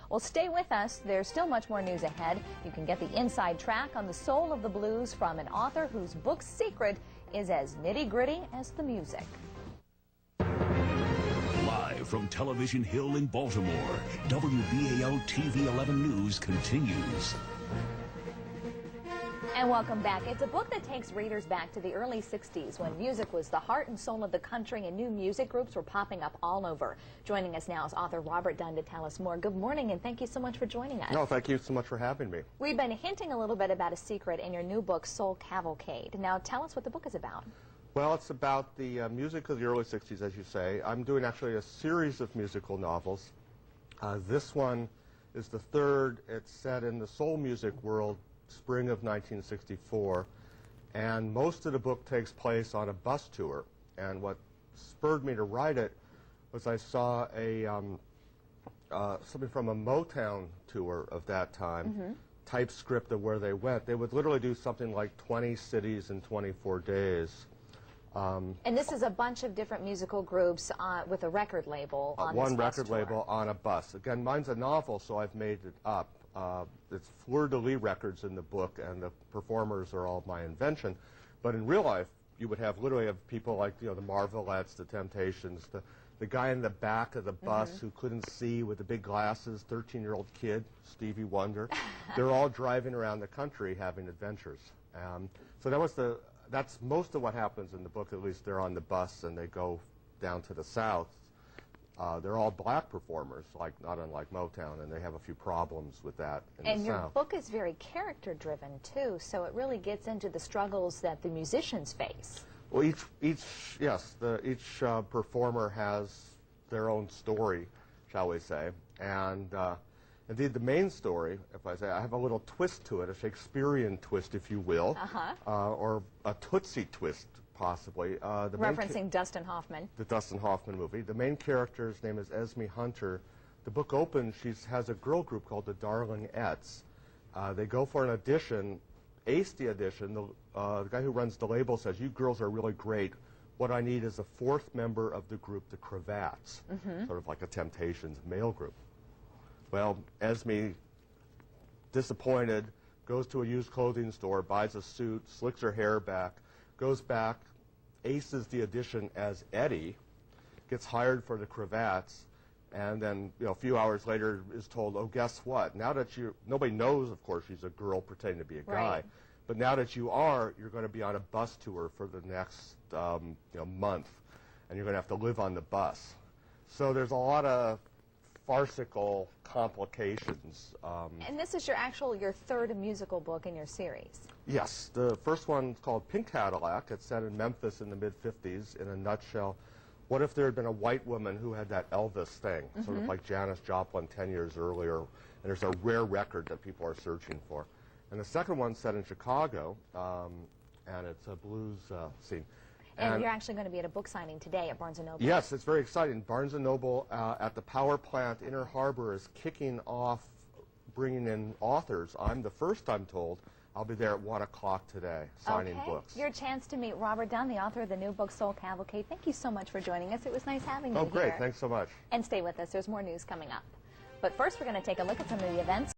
Well, stay with us. There's still much more news ahead. You can get the inside track on the soul of the blues from an author whose book's secret is as nitty-gritty as the music. Live from Television Hill in Baltimore, WBAL TV 11 News continues. And welcome back. It's a book that takes readers back to the early 60s when music was the heart and soul of the country and new music groups were popping up all over. Joining us now is author Robert Dunn to tell us more. Good morning, and thank you so much for joining us. No, thank you so much for having me. We've been hinting a little bit about a secret in your new book, Soul Cavalcade. Now tell us what the book is about. Well, it's about the music of the early 60s, as you say. I'm doing actually a series of musical novels. This one is the third. It's set in the soul music world, spring of 1964, and most of the book takes place on a bus tour. And what spurred me to write it was I saw something from a Motown tour of that time, typescript of where they went. They would literally do something like 20 cities in 24 days. And this is a bunch of different musical groups with a record label on one this bus record tour. label on a bus. Again, mine's a novel, so I've made it up. It's fleur-de-lis records in the book, and the performers are all my invention. But in real life, you would have literally have people like, you know, the Marvelettes, the Temptations, the guy in the back of the bus who couldn't see with the big glasses, 13-year-old kid, Stevie Wonder. They're all driving around the country having adventures. So that's most of what happens in the book. At least they're on the bus and they go down to the South. They're all black performers, not unlike Motown, and they have a few problems with that in the South. And your book is very character-driven, too, so it really gets into the struggles that the musicians face. Well, each performer has their own story, shall we say, and indeed the main story, if I say, I have a little twist to it, a Shakespearean twist, if you will, or a Tootsie twist, possibly. Referencing Dustin Hoffman. The Dustin Hoffman movie. The main character's name is Esme Hunter. The book opens, she has a girl group called the Darlingettes. They go for an audition, ace the audition. The guy who runs the label says, "You girls are really great. What I need is a fourth member of the group, the Cravats," sort of like a Temptations male group. Well, Esme, disappointed, goes to a used clothing store, buys a suit, slicks her hair back, goes back, aces the audition as Eddie, gets hired for the Cravats, and then a few hours later is told, "Oh, guess what? Now that nobody knows, of course, she's a girl pretending to be a guy, but now that you're going to be on a bus tour for the next month, and you're going to have to live on the bus." So there's a lot of farcical complications. And this is your third musical book in your series. Yes, the first one's called Pink Cadillac. It's set in Memphis in the mid-50s. In a nutshell, what if there had been a white woman who had that Elvis thing, sort of like Janis Joplin 10 years earlier, and there's a rare record that people are searching for. And the second one's set in Chicago, and it's a blues scene. And you're actually going to be at a book signing today at Barnes & Noble. Yes, it's very exciting. Barnes & Noble at the power plant Inner Harbor is kicking off bringing in authors. I'm the first, I'm told. I'll be there at 1 o'clock today signing books. Your chance to meet Robert Dunn, the author of the new book, Soul Cavalcade. Thank you so much for joining us. It was nice having you here. Oh, great. Thanks so much. And stay with us. There's more news coming up. But first, we're going to take a look at some of the events